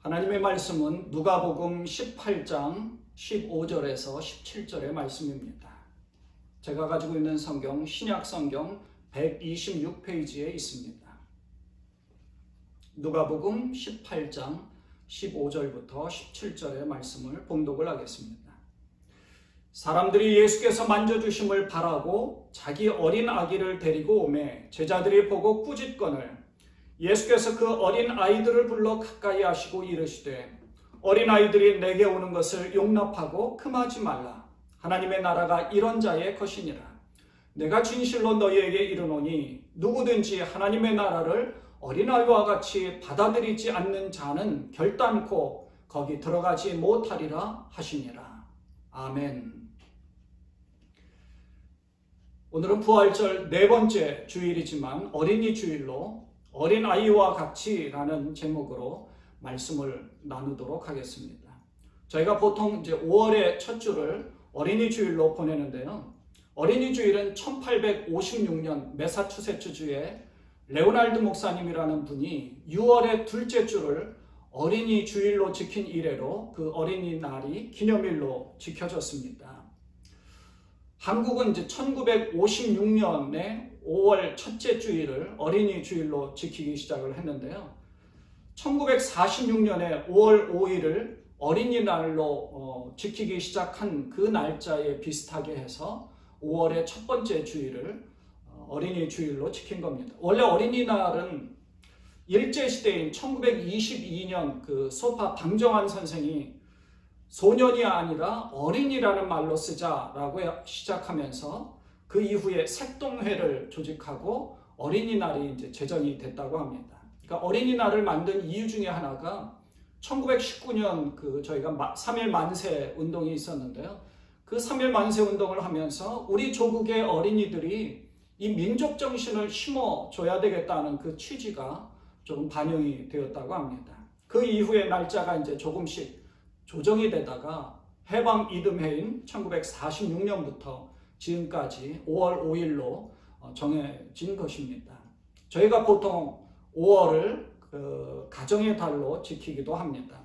하나님의 말씀은 누가복음 18장 15절에서 17절의 말씀입니다. 제가 가지고 있는 성경 신약 성경 126페이지에 있습니다. 누가복음 18장 15절부터 17절의 말씀을 봉독을 하겠습니다. 사람들이 예수께서 만져주심을 바라고 자기 어린 아기를 데리고 오매 제자들이 보고 꾸짖거늘 예수께서 그 어린 아이들을 불러 가까이 하시고 이르시되 어린 아이들이 내게 오는 것을 용납하고 금하지 말라. 하나님의 나라가 이런 자의 것이니라. 내가 진실로 너희에게 이르노니 누구든지 하나님의 나라를 어린아이와 같이 받아들이지 않는 자는 결단코 거기 들어가지 못하리라 하시니라. 아멘. 오늘은 부활절 네 번째 주일이지만 어린이 주일로 어린아이와 같이라는 제목으로 말씀을 나누도록 하겠습니다. 저희가 보통 이제 5월의 첫 주를 어린이 주일로 보내는데요. 어린이 주일은 1856년 매사추세츠주의 레오날드 목사님이라는 분이 6월의 둘째 주를 어린이 주일로 지킨 이래로 그 어린이날이 기념일로 지켜졌습니다. 한국은 이제 1956년에 5월 첫째 주일을 어린이 주일로 지키기 시작을 했는데요. 1946년에 5월 5일을 어린이날로 지키기 시작한 그 날짜에 비슷하게 해서 5월의 첫 번째 주일을 어린이 주일로 지킨 겁니다. 원래 어린이날은 일제시대인 1922년 그 소파 방정환 선생이 소년이 아니라 어린이라는 말로 쓰자라고 시작하면서 그 이후에 색동회를 조직하고 어린이날이 이제 제정이 됐다고 합니다. 그러니까 어린이날을 만든 이유 중에 하나가 1919년 그 저희가 3.1 만세 운동이 있었는데요. 그 3.1 만세 운동을 하면서 우리 조국의 어린이들이 이 민족 정신을 심어줘야 되겠다는 그 취지가 조금 반영이 되었다고 합니다. 그 이후에 날짜가 이제 조금씩 조정이 되다가 해방 이듬해인 1946년부터 지금까지 5월 5일로 정해진 것입니다. 저희가 보통 5월을 가정의 달로 지키기도 합니다.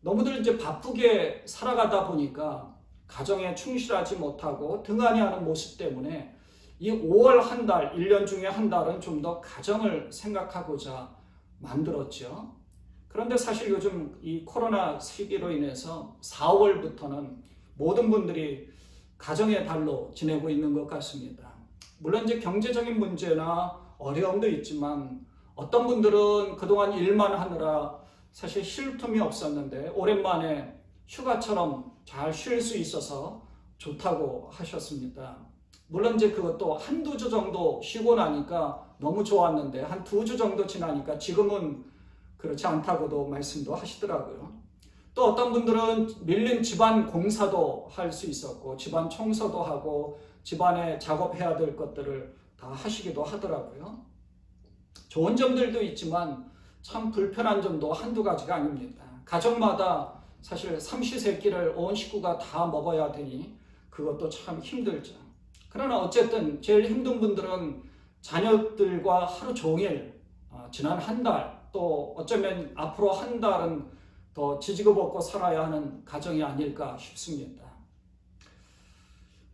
너무들 이제 바쁘게 살아가다 보니까 가정에 충실하지 못하고 등한히하는 모습 때문에 이 5월 한 달, 1년 중에 한 달은 좀 더 가정을 생각하고자 만들었죠. 그런데 사실 요즘 이 코로나 시기로 인해서 4월부터는 모든 분들이 가정의 달로 지내고 있는 것 같습니다. 물론 이제 경제적인 문제나 어려움도 있지만 어떤 분들은 그동안 일만 하느라 사실 쉴 틈이 없었는데 오랜만에 휴가처럼 잘 쉴 수 있어서 좋다고 하셨습니다. 물론 이제 그것도 한두 주 정도 쉬고 나니까 너무 좋았는데 한 2주 정도 지나니까 지금은 그렇지 않다고도 말씀도 하시더라고요. 또 어떤 분들은 밀린 집안 공사도 할 수 있었고 집안 청소도 하고 집안에 작업해야 될 것들을 다 하시기도 하더라고요. 좋은 점들도 있지만 참 불편한 점도 한두 가지가 아닙니다. 가정마다 사실 삼시세끼를 온 식구가 다 먹어야 되니 그것도 참 힘들죠. 그러나 어쨌든 제일 힘든 분들은 자녀들과 하루 종일 지난 한 달 또 어쩌면 앞으로 한 달은 더 지지고 볶고 살아야 하는 가정이 아닐까 싶습니다.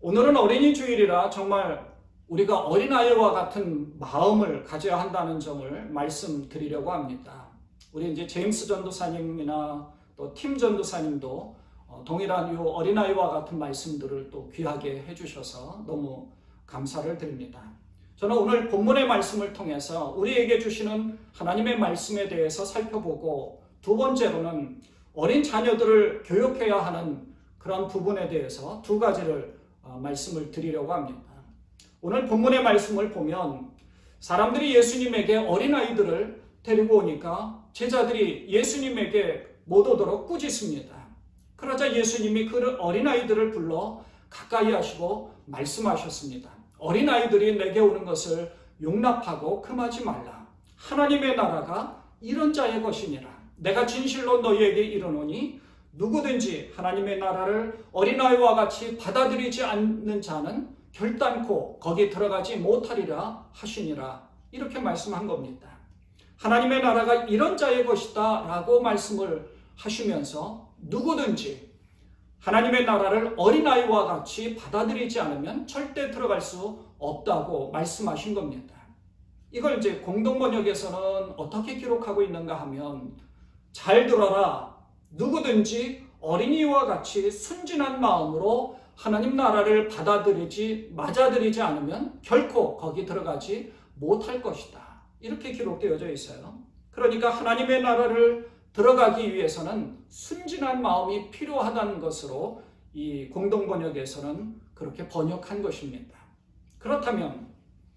오늘은 어린이 주일이라 정말 우리가 어린아이와 같은 마음을 가져야 한다는 점을 말씀드리려고 합니다. 우리 이제 제임스 전도사님이나 또 팀 전도사님도 동일한 이 어린아이와 같은 말씀들을 또 귀하게 해주셔서 너무 감사를 드립니다. 저는 오늘 본문의 말씀을 통해서 우리에게 주시는 하나님의 말씀에 대해서 살펴보고 두 번째로는 어린 자녀들을 교육해야 하는 그런 부분에 대해서 두 가지를 말씀을 드리려고 합니다. 오늘 본문의 말씀을 보면 사람들이 예수님에게 어린아이들을 데리고 오니까 제자들이 예수님에게 못 오도록 꾸짖습니다. 그러자 예수님이 그 어린아이들을 불러 가까이 하시고 말씀하셨습니다. 어린아이들이 내게 오는 것을 용납하고 금하지 말라. 하나님의 나라가 이런 자의 것이니라. 내가 진실로 너희에게 이르노니 누구든지 하나님의 나라를 어린아이와 같이 받아들이지 않는 자는 결단코 거기 들어가지 못하리라 하시니라. 이렇게 말씀한 겁니다. 하나님의 나라가 이런 자의 것이다 라고 말씀을 하시면서 누구든지 하나님의 나라를 어린아이와 같이 받아들이지 않으면 절대 들어갈 수 없다고 말씀하신 겁니다. 이걸 이제 공동번역에서는 어떻게 기록하고 있는가 하면, 잘 들어라, 누구든지 어린이와 같이 순진한 마음으로 하나님 나라를 맞아들이지 않으면 결코 거기 들어가지 못할 것이다. 이렇게 기록되어져 있어요. 그러니까 하나님의 나라를 들어가기 위해서는 순진한 마음이 필요하다는 것으로 이 공동번역에서는 그렇게 번역한 것입니다. 그렇다면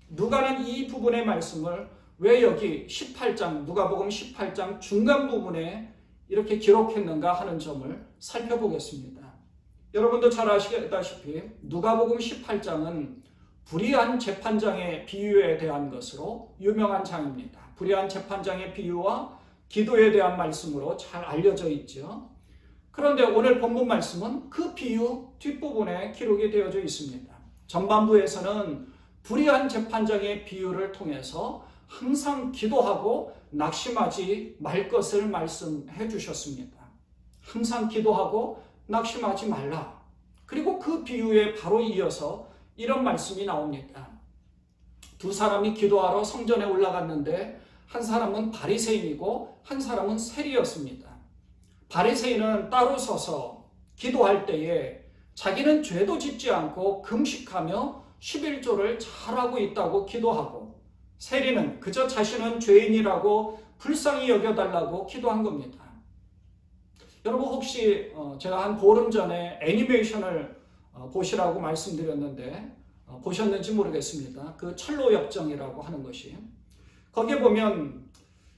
누가는 이 부분의 말씀을 왜 여기 18장, 누가복음 18장 중간 부분에 이렇게 기록했는가 하는 점을 살펴보겠습니다. 여러분도 잘 아시다시피 누가복음 18장은 불의한 재판장의 비유에 대한 것으로 유명한 장입니다. 불의한 재판장의 비유와 기도에 대한 말씀으로 잘 알려져 있죠. 그런데 오늘 본문 말씀은 그 비유 뒷부분에 기록이 되어져 있습니다. 전반부에서는 불의한 재판장의 비유를 통해서 항상 기도하고 낙심하지 말 것을 말씀해 주셨습니다. 항상 기도하고 낙심하지 말라. 그리고 그 비유에 바로 이어서 이런 말씀이 나옵니다. 두 사람이 기도하러 성전에 올라갔는데 한 사람은 바리새인이고 한 사람은 세리였습니다. 바리새인은 따로 서서 기도할 때에 자기는 죄도 짓지 않고 금식하며 11조를 잘하고 있다고 기도하고, 세리는 그저 자신은 죄인이라고 불쌍히 여겨달라고 기도한 겁니다. 여러분 혹시 제가 한 보름 전에 애니메이션을 보시라고 말씀드렸는데 보셨는지 모르겠습니다. 그 철로역정이라고 하는 것이, 거기에 보면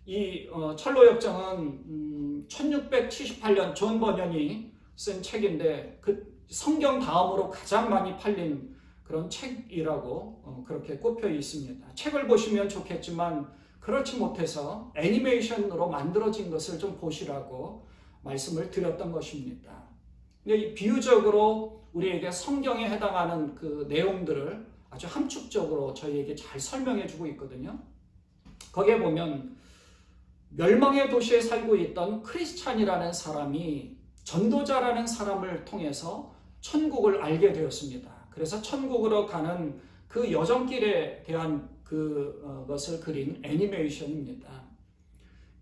이 철로역정은 1678년 존 버년이 쓴 책인데 그 성경 다음으로 가장 많이 팔린 그런 책이라고 그렇게 꼽혀 있습니다. 책을 보시면 좋겠지만 그렇지 못해서 애니메이션으로 만들어진 것을 좀 보시라고 말씀을 드렸던 것입니다. 근데 비유적으로 우리에게 성경에 해당하는 그 내용들을 아주 함축적으로 저희에게 잘 설명해 주고 있거든요. 거기에 보면 멸망의 도시에 살고 있던 크리스찬이라는 사람이 전도자라는 사람을 통해서 천국을 알게 되었습니다. 그래서 천국으로 가는 그 여정길에 대한 그것을 그린 애니메이션입니다.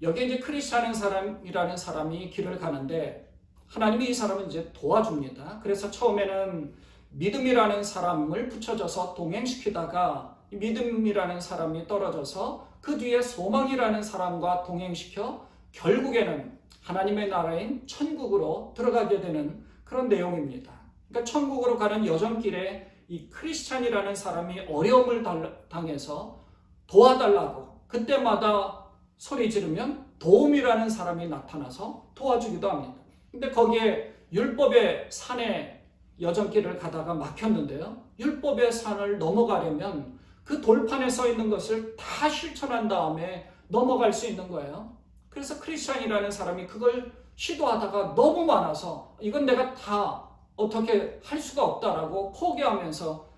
여기에 이제 크리스찬이라는 사람이 길을 가는데 하나님이 이 사람을 이제 도와줍니다. 그래서 처음에는 믿음이라는 사람을 붙여줘서 동행시키다가 믿음이라는 사람이 떨어져서 그 뒤에 소망이라는 사람과 동행시켜 결국에는 하나님의 나라인 천국으로 들어가게 되는 그런 내용입니다. 그러니까 천국으로 가는 여정길에 이 크리스찬이라는 사람이 어려움을 당해서 도와달라고 그때마다 소리 지르면 도움이라는 사람이 나타나서 도와주기도 합니다. 근데 거기에 율법의 산에 여정길을 가다가 막혔는데요. 율법의 산을 넘어가려면 그 돌판에 서 있는 것을 다 실천한 다음에 넘어갈 수 있는 거예요. 그래서 크리스찬이라는 사람이 그걸 시도하다가 너무 많아서 이건 내가 다 어떻게 할 수가 없다라고 포기하면서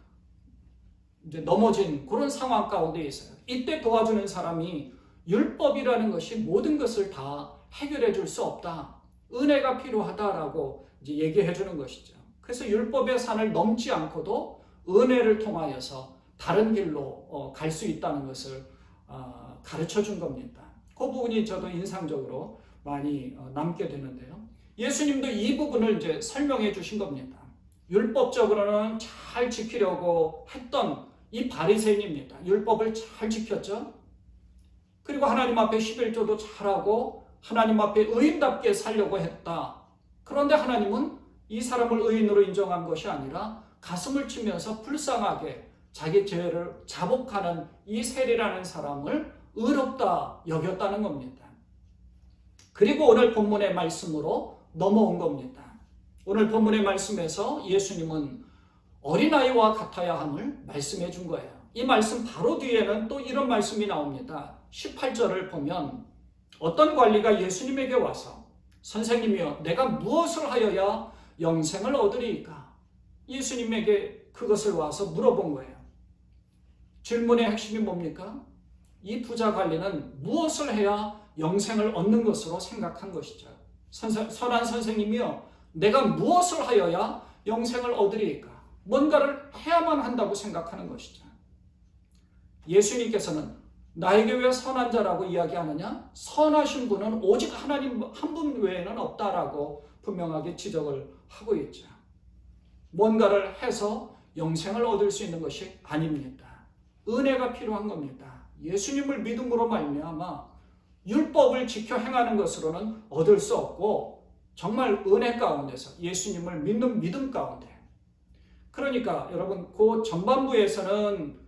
이제 넘어진 그런 상황 가운데 있어요. 이때 도와주는 사람이 율법이라는 것이 모든 것을 다 해결해 줄 수 없다. 은혜가 필요하다라고 이제 얘기해 주는 것이죠. 그래서 율법의 산을 넘지 않고도 은혜를 통하여서 다른 길로 갈 수 있다는 것을 가르쳐 준 겁니다. 그 부분이 저도 인상적으로 많이 남게 되는데요. 예수님도 이 부분을 이제 설명해 주신 겁니다. 율법적으로는 잘 지키려고 했던 이 바리새인입니다. 율법을 잘 지켰죠. 그리고 하나님 앞에 11조도 잘하고 하나님 앞에 의인답게 살려고 했다. 그런데 하나님은 이 사람을 의인으로 인정한 것이 아니라 가슴을 치면서 불쌍하게 자기 죄를 자복하는 이 세리라는 사람을 의롭다 여겼다는 겁니다. 그리고 오늘 본문의 말씀으로 넘어온 겁니다. 오늘 본문의 말씀에서 예수님은 어린아이와 같아야 함을 말씀해 준 거예요. 이 말씀 바로 뒤에는 또 이런 말씀이 나옵니다. 18절을 보면 어떤 관리가 예수님에게 와서 선생님이여 내가 무엇을 하여야 영생을 얻으리이까? 예수님에게 그것을 와서 물어본 거예요. 질문의 핵심이 뭡니까? 이 부자 관리는 무엇을 해야 영생을 얻는 것으로 생각한 것이죠. 선한 선생님이요, 내가 무엇을 하여야 영생을 얻으리까? 뭔가를 해야만 한다고 생각하는 것이죠. 예수님께서는 나에게 왜 선한 자라고 이야기하느냐? 선하신 분은 오직 하나님 한 분 외에는 없다라고 분명하게 지적을 하고 있죠. 뭔가를 해서 영생을 얻을 수 있는 것이 아닙니다. 은혜가 필요한 겁니다. 예수님을 믿음으로 말미암아 율법을 지켜 행하는 것으로는 얻을 수 없고, 정말 은혜 가운데서 예수님을 믿는 믿음 가운데, 그러니까 여러분 그 전반부에서는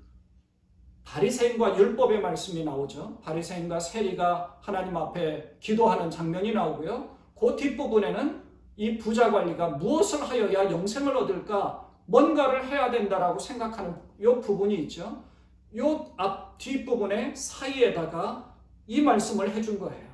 바리새인과 율법의 말씀이 나오죠. 바리새인과 세리가 하나님 앞에 기도하는 장면이 나오고요. 그 뒷부분에는 이 부자 관리가 무엇을 하여야 영생을 얻을까? 뭔가를 해야 된다라고 생각하는 이 부분이 있죠. 이 앞 뒷부분의 사이에다가 이 말씀을 해준 거예요.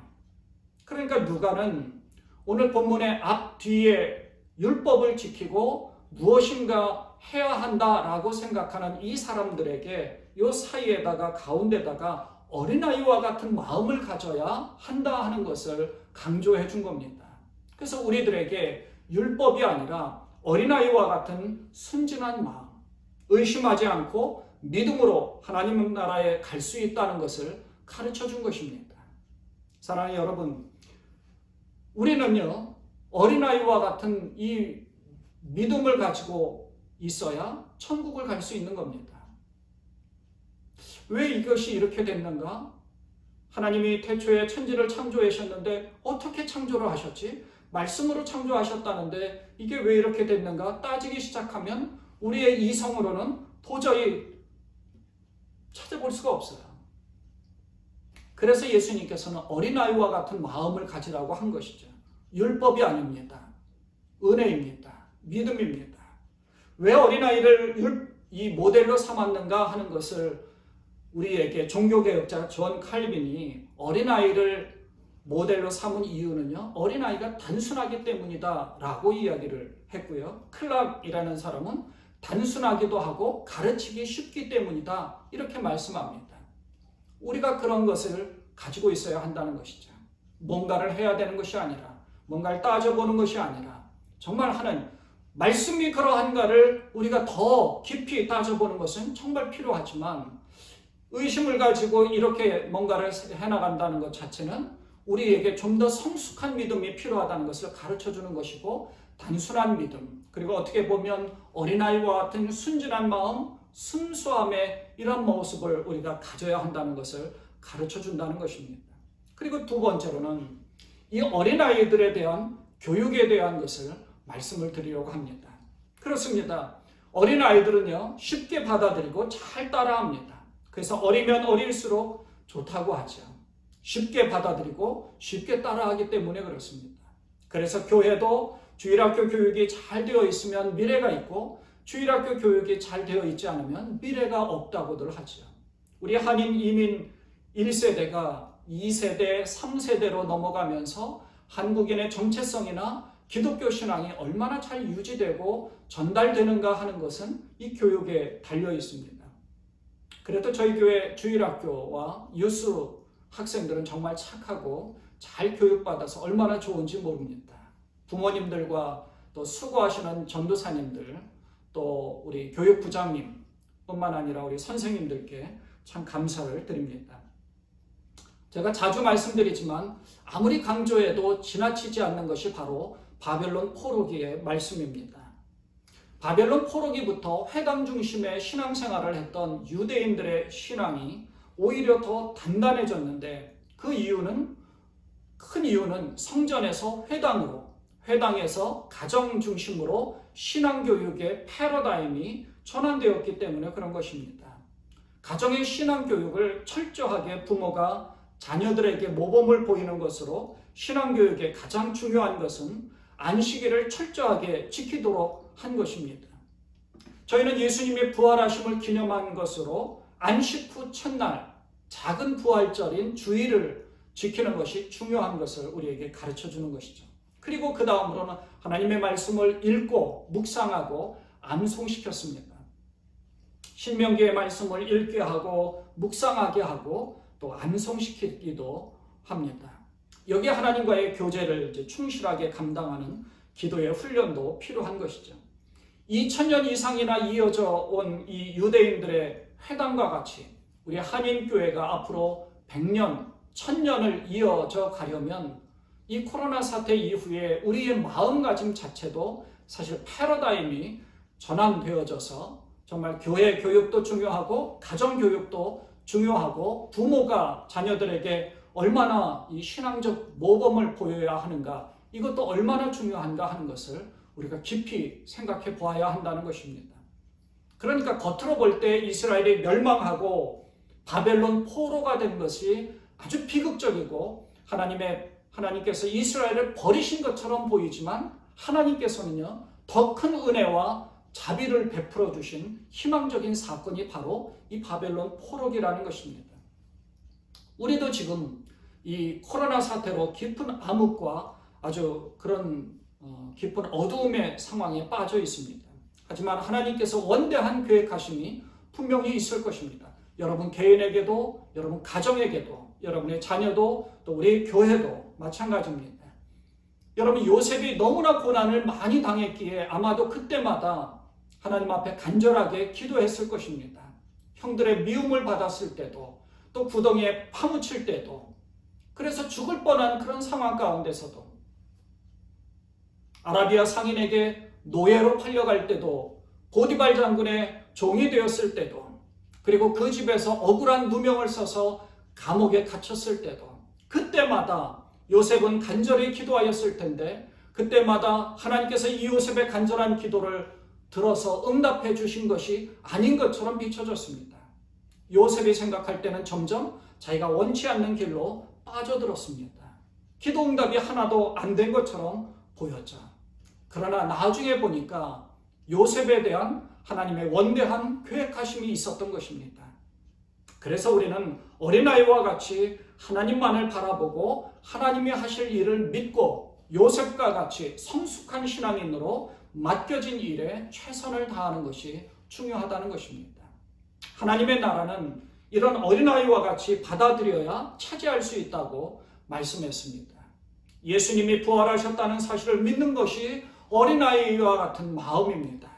그러니까 누가는 오늘 본문의 앞 뒤에 율법을 지키고 무엇인가 해야 한다라고 생각하는 이 사람들에게 이 사이에다가 가운데다가 어린아이와 같은 마음을 가져야 한다 하는 것을 강조해 준 겁니다. 그래서 우리들에게 율법이 아니라 어린아이와 같은 순진한 마음, 의심하지 않고 믿음으로 하나님 나라에 갈 수 있다는 것을 가르쳐 준 것입니다. 사랑하는 여러분, 우리는요, 어린아이와 같은 이 믿음을 가지고 있어야 천국을 갈 수 있는 겁니다. 왜 이것이 이렇게 됐는가? 하나님이 태초에 천지를 창조하셨는데 어떻게 창조를 하셨지? 말씀으로 창조하셨다는데 이게 왜 이렇게 됐는가? 따지기 시작하면 우리의 이성으로는 도저히 찾아볼 수가 없어요. 그래서 예수님께서는 어린아이와 같은 마음을 가지라고 한 것이죠. 율법이 아닙니다. 은혜입니다. 믿음입니다. 왜 어린아이를 이 모델로 삼았는가 하는 것을 우리에게 종교개혁자 존 칼빈이 어린아이를 모델로 삼은 이유는요, 어린아이가 단순하기 때문이다 라고 이야기를 했고요. 클락이라는 사람은 단순하기도 하고 가르치기 쉽기 때문이다 이렇게 말씀합니다. 우리가 그런 것을 가지고 있어야 한다는 것이죠. 뭔가를 해야 되는 것이 아니라, 뭔가를 따져보는 것이 아니라, 정말 하는 말씀이 그러한가를 우리가 더 깊이 따져보는 것은 정말 필요하지만, 의심을 가지고 이렇게 뭔가를 해나간다는 것 자체는 우리에게 좀 더 성숙한 믿음이 필요하다는 것을 가르쳐주는 것이고, 단순한 믿음, 그리고 어떻게 보면 어린아이와 같은 순진한 마음, 순수함의 이런 모습을 우리가 가져야 한다는 것을 가르쳐준다는 것입니다. 그리고 두 번째로는 이 어린아이들에 대한 교육에 대한 것을 말씀을 드리려고 합니다. 그렇습니다. 어린아이들은요, 쉽게 받아들이고 잘 따라합니다. 그래서 어리면 어릴수록 좋다고 하죠. 쉽게 받아들이고 쉽게 따라하기 때문에 그렇습니다. 그래서 교회도 주일학교 교육이 잘 되어 있으면 미래가 있고, 주일학교 교육이 잘 되어 있지 않으면 미래가 없다고들 하죠. 우리 한인 이민 1세대가 2세대, 3세대로 넘어가면서 한국인의 정체성이나 기독교 신앙이 얼마나 잘 유지되고 전달되는가 하는 것은 이 교육에 달려 있습니다. 그래도 저희 교회 주일학교와 유스 학생들은 정말 착하고 잘 교육받아서 얼마나 좋은지 모릅니다. 부모님들과 또 수고하시는 전도사님들, 또 우리 교육부장님 뿐만 아니라 우리 선생님들께 참 감사를 드립니다. 제가 자주 말씀드리지만 아무리 강조해도 지나치지 않는 것이 바로 바벨론 포로기의 말씀입니다. 바벨론 포로기부터 회당 중심의 신앙생활을 했던 유대인들의 신앙이 오히려 더 단단해졌는데, 그 이유는, 큰 이유는 성전에서 회당으로, 회당에서 가정 중심으로 신앙교육의 패러다임이 전환되었기 때문에 그런 것입니다. 가정의 신앙교육을 철저하게 부모가 자녀들에게 모범을 보이는 것으로, 신앙교육의 가장 중요한 것은 안식일을 철저하게 지키도록 한 것입니다. 저희는 예수님의 부활하심을 기념한 것으로 안식 후 첫날 작은 부활절인 주일을 지키는 것이 중요한 것을 우리에게 가르쳐주는 것이죠. 그리고 그 다음으로는 하나님의 말씀을 읽고 묵상하고 암송시켰습니다. 신명기의 말씀을 읽게 하고 묵상하게 하고 또 안성시키기도 합니다. 여기에 하나님과의 교제를 이제 충실하게 감당하는 기도의 훈련도 필요한 것이죠. 2000년 이상이나 이어져 온 이 유대인들의 회당과 같이 우리 한인교회가 앞으로 100년, 1000년을 이어져 가려면 이 코로나 사태 이후에 우리의 마음가짐 자체도 사실 패러다임이 전환되어져서 정말 교회 교육도 중요하고 가정교육도 중요하고 부모가 자녀들에게 얼마나 이 신앙적 모범을 보여야 하는가, 이것도 얼마나 중요한가 하는 것을 우리가 깊이 생각해 보아야 한다는 것입니다. 그러니까 겉으로 볼 때 이스라엘이 멸망하고 바벨론 포로가 된 것이 아주 비극적이고 하나님께서 이스라엘을 버리신 것처럼 보이지만 하나님께서는요, 더 큰 은혜와 자비를 베풀어 주신 희망적인 사건이 바로 이 바벨론 포로기라는 것입니다. 우리도 지금 이 코로나 사태로 깊은 암흑과 아주 그런 깊은 어두움의 상황에 빠져 있습니다. 하지만 하나님께서 원대한 계획하심이 분명히 있을 것입니다. 여러분 개인에게도, 여러분 가정에게도, 여러분의 자녀도, 또 우리 교회도 마찬가지입니다. 여러분 요셉이 너무나 고난을 많이 당했기에 아마도 그때마다 하나님 앞에 간절하게 기도했을 것입니다. 형들의 미움을 받았을 때도, 또 구덩이에 파묻힐 때도, 그래서 죽을 뻔한 그런 상황 가운데서도, 아라비아 상인에게 노예로 팔려갈 때도, 보디발 장군의 종이 되었을 때도, 그리고 그 집에서 억울한 누명을 써서 감옥에 갇혔을 때도, 그때마다 요셉은 간절히 기도하였을 텐데 그때마다 하나님께서 이 요셉의 간절한 기도를 들어서 응답해 주신 것이 아닌 것처럼 비춰졌습니다. 요셉이 생각할 때는 점점 자기가 원치 않는 길로 빠져들었습니다. 기도 응답이 하나도 안 된 것처럼 보였죠. 그러나 나중에 보니까 요셉에 대한 하나님의 원대한 계획하심이 있었던 것입니다. 그래서 우리는 어린아이와 같이 하나님만을 바라보고 하나님이 하실 일을 믿고 요셉과 같이 성숙한 신앙인으로 맡겨진 일에 최선을 다하는 것이 중요하다는 것입니다. 하나님의 나라는 이런 어린아이와 같이 받아들여야 차지할 수 있다고 말씀했습니다. 예수님이 부활하셨다는 사실을 믿는 것이 어린아이와 같은 마음입니다.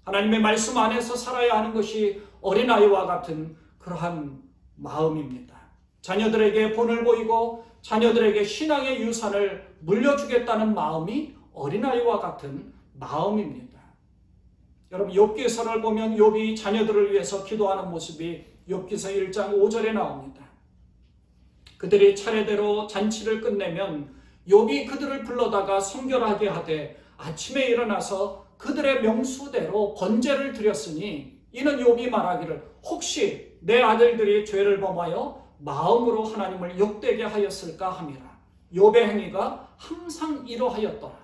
하나님의 말씀 안에서 살아야 하는 것이 어린아이와 같은 그러한 마음입니다. 자녀들에게 본을 보이고 자녀들에게 신앙의 유산을 물려주겠다는 마음이 어린아이와 같은 마음입니다. 여러분 욥기서를 보면 욥이 자녀들을 위해서 기도하는 모습이 욥기서 1장 5절에 나옵니다. 그들이 차례대로 잔치를 끝내면 욥이 그들을 불러다가 성결하게 하되 아침에 일어나서 그들의 명수대로 번제를 드렸으니 이는 욥이 말하기를 혹시 내 아들들이 죄를 범하여 마음으로 하나님을 욕되게 하였을까 함이라. 욥의 행위가 항상 이러하였더라.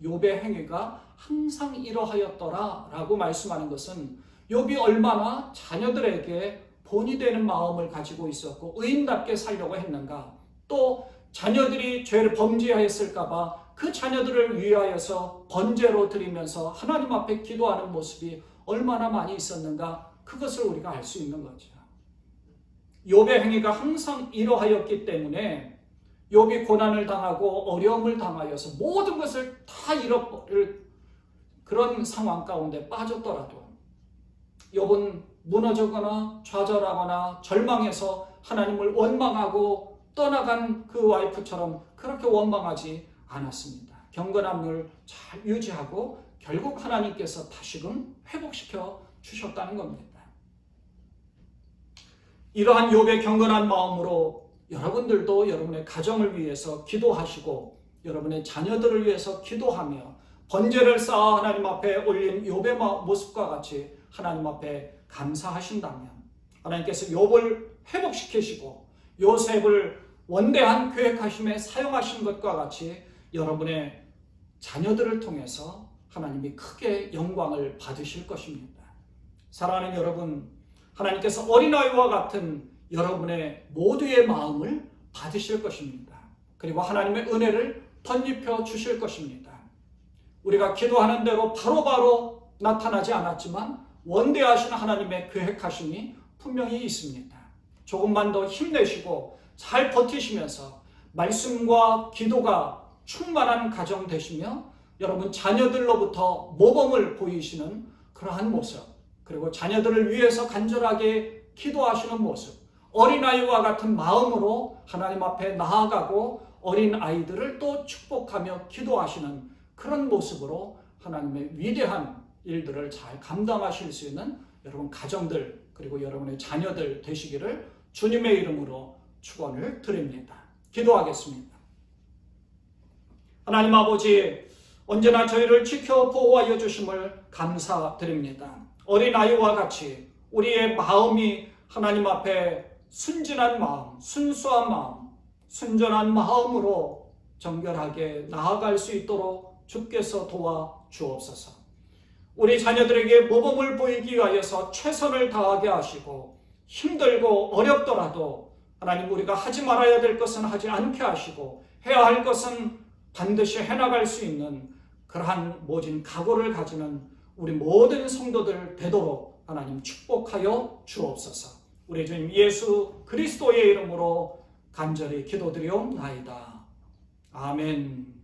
욥의 행위가 항상 이러하였더라 라고 말씀하는 것은 욥이 얼마나 자녀들에게 본이 되는 마음을 가지고 있었고 의인답게 살려고 했는가, 또 자녀들이 죄를 범죄하였을까 봐 그 자녀들을 위하여서 번제로 드리면서 하나님 앞에 기도하는 모습이 얼마나 많이 있었는가, 그것을 우리가 알 수 있는 거죠. 욥의 행위가 항상 이러하였기 때문에 욥이 고난을 당하고 어려움을 당하여서 모든 것을 다 잃어버릴 그런 상황 가운데 빠졌더라도 욥은 무너지거나 좌절하거나 절망해서 하나님을 원망하고 떠나간 그 와이프처럼 그렇게 원망하지 않았습니다. 경건함을 잘 유지하고 결국 하나님께서 다시금 회복시켜 주셨다는 겁니다. 이러한 욥의 경건한 마음으로 여러분들도 여러분의 가정을 위해서 기도하시고 여러분의 자녀들을 위해서 기도하며 번제를 쌓아 하나님 앞에 올린 욥의 모습과 같이 하나님 앞에 감사하신다면 하나님께서 욥을 회복시키시고 요셉을 원대한 계획하심에 사용하신 것과 같이 여러분의 자녀들을 통해서 하나님이 크게 영광을 받으실 것입니다. 사랑하는 여러분, 하나님께서 어린아이와 같은 여러분의 모두의 마음을 받으실 것입니다. 그리고 하나님의 은혜를 덧입혀 주실 것입니다. 우리가 기도하는 대로 바로바로 나타나지 않았지만 원대하신 하나님의 계획하심이 분명히 있습니다. 조금만 더 힘내시고 잘 버티시면서 말씀과 기도가 충만한 가정 되시며 여러분 자녀들로부터 모범을 보이시는 그러한 모습, 그리고 자녀들을 위해서 간절하게 기도하시는 모습, 어린아이와 같은 마음으로 하나님 앞에 나아가고 어린아이들을 또 축복하며 기도하시는 그런 모습으로 하나님의 위대한 일들을 잘 감당하실 수 있는 여러분 가정들 그리고 여러분의 자녀들 되시기를 주님의 이름으로 축원을 드립니다. 기도하겠습니다. 하나님 아버지, 언제나 저희를 지켜 보호하여 주심을 감사드립니다. 어린아이와 같이 우리의 마음이 하나님 앞에 순진한 마음, 순수한 마음, 순전한 마음으로 정결하게 나아갈 수 있도록 주께서 도와 주옵소서. 우리 자녀들에게 모범을 보이기 위하여서 최선을 다하게 하시고 힘들고 어렵더라도 하나님 우리가 하지 말아야 될 것은 하지 않게 하시고 해야 할 것은 반드시 해나갈 수 있는 그러한 모진 각오를 가지는 우리 모든 성도들 되도록 하나님 축복하여 주옵소서. 우리 주님 예수 그리스도의 이름으로 간절히 기도드리옵나이다. 아멘.